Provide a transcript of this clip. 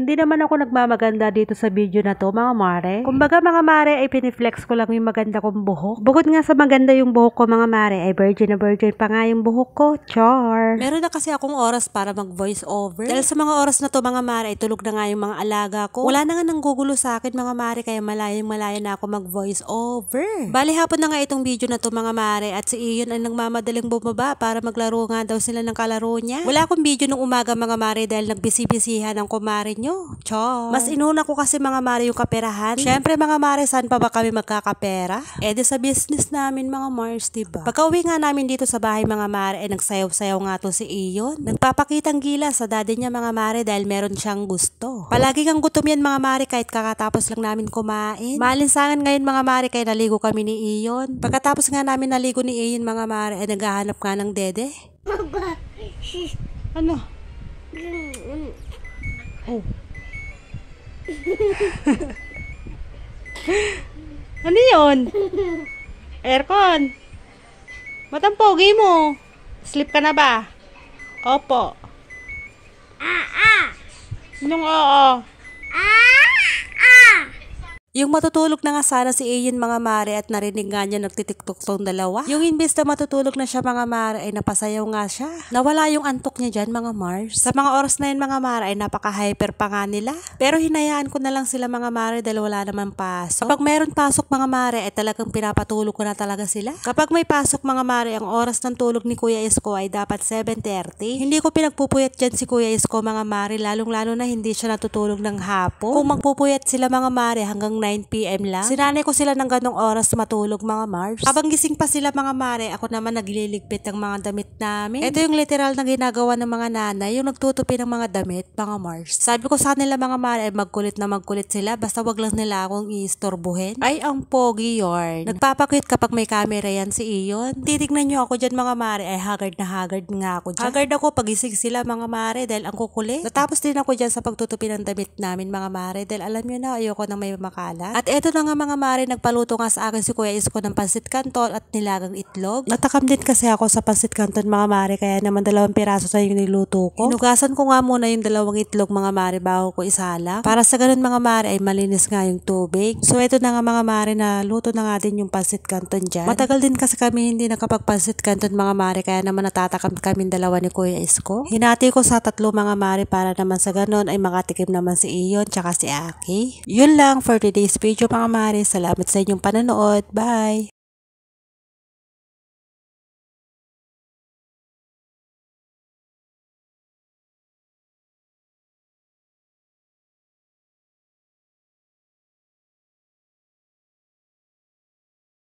Hindi naman ako nagmamaganda dito sa video na to mga mare. Kumbaga mga mare ay piniflex ko lang yung maganda kong buhok. Bukod nga sa maganda yung buhok ko mga mare ay virgin na virgin pa nga yung buhok ko. Char! Meron na kasi akong oras para mag voice over. Dahil sa mga oras na to mga mare ay tulog na nga yung mga alaga ko. Wala na nga nanggugulo sa akin mga mare kaya malayang malaya na ako mag voice over. Bali hapon na nga itong video na to mga mare at si Iyon ay nagmamadaling bumaba para maglaro nga daw sila ng kalaro niya. Wala akong video nung umaga mga mare dahil nagbisi-bisihan ng kumare nyo. Char! Mas inuna ko kasi mga mare yung kaperahan. Syempre mga mare, saan pa ba kami magkakapera? Di sa business namin mga Mars, diba? Pagka-uwi nga namin dito sa bahay mga mare ay nagsayaw-sayaw nga to si Iyon. Nagpapakitang gila sa daddy niya mga mare dahil meron siyang gusto. Palagi kang gutom yan mga mare kahit kakatapos lang namin kumain. Maalinsangan ngayon mga mare kaya naligo kami ni Iyon. Pagkatapos nga namin naligo ni Iyon mga mare ay naghahanap nga ng dede. Ano? Oh. Ano yun? Aircon. Ba't ang pogi mo? Sleep ka na ba? Opo. Anong oo? Yung matutulog na nga sana si Iyon mga mare at narinig nga niya nagtitiktok tong dalawa. Yung imbis na matutulog na siya mga mare ay napasayaw nga siya. Nawala yung antok niya dyan mga Mars. Sa mga oras na yun mga mare ay napaka-hyper pa nga nila. Pero hinayaan ko na lang sila mga mare dahil wala naman pasok. Kapag meron pasok mga mare ay talagang pinapatulog ko na talaga sila. Kapag may pasok mga mare ang oras ng tulog ni Kuya Isko ay dapat 7:30. Hindi ko pinagpupuyat dyan si Kuya Isko mga mare lalong-lalo na hindi siya natutulog ng hapon. Kung magpupuyat sila mga mare hanggang 9 PM lang. Sinanay ko sila ng ganong oras matulog mga Mars. Habang gising pa sila mga mare, ako naman nagliligpit ng mga damit namin. Ito yung literal na ginagawa ng mga nanay, yung nagtutupi ng mga damit mga Mars. Sabi ko sa nila mga mare, magkulit na magkulit sila, basta wag lang nila akong iistorbuhin. Ay, ang pogi yarn. Nagpapakwit kapag may camera yan si Iyon. Titignan nyo ako dyan mga mare, ay haggard na haggard nga ako dyan. Haggard ako pagising sila mga mare dahil ang kukulit. Natapos din ako dyan sa pagtutupi ng damit namin mga mare dahil alam nyo na ayoko nang may makala. At eto na nga mga mare, nagpaluto nga sa akin si Kuya Isko ng pansit canton at nilagang itlog. Natakam din kasi ako sa pansit canton mga mare, kaya naman 2 piraso sa yung niluto ko. Hinugasan ko nga muna yung 2 itlog mga mare bago ko isalang. Para sa ganun mga mare ay malinis nga yung tubig. So eto na nga mga mare, na luto na nga din yung pansit canton dyan. Matagal din kasi kami hindi nakapag-pansit canton mga mare, kaya naman natatakam kami 2 ni Kuya Isko. Hinati ko sa 3 mga mare para naman sa ganun ay makatikim naman si Iyon tsaka si Aki. Yun lang for today's video mga mare. Salamat sa inyong panonood. Bye!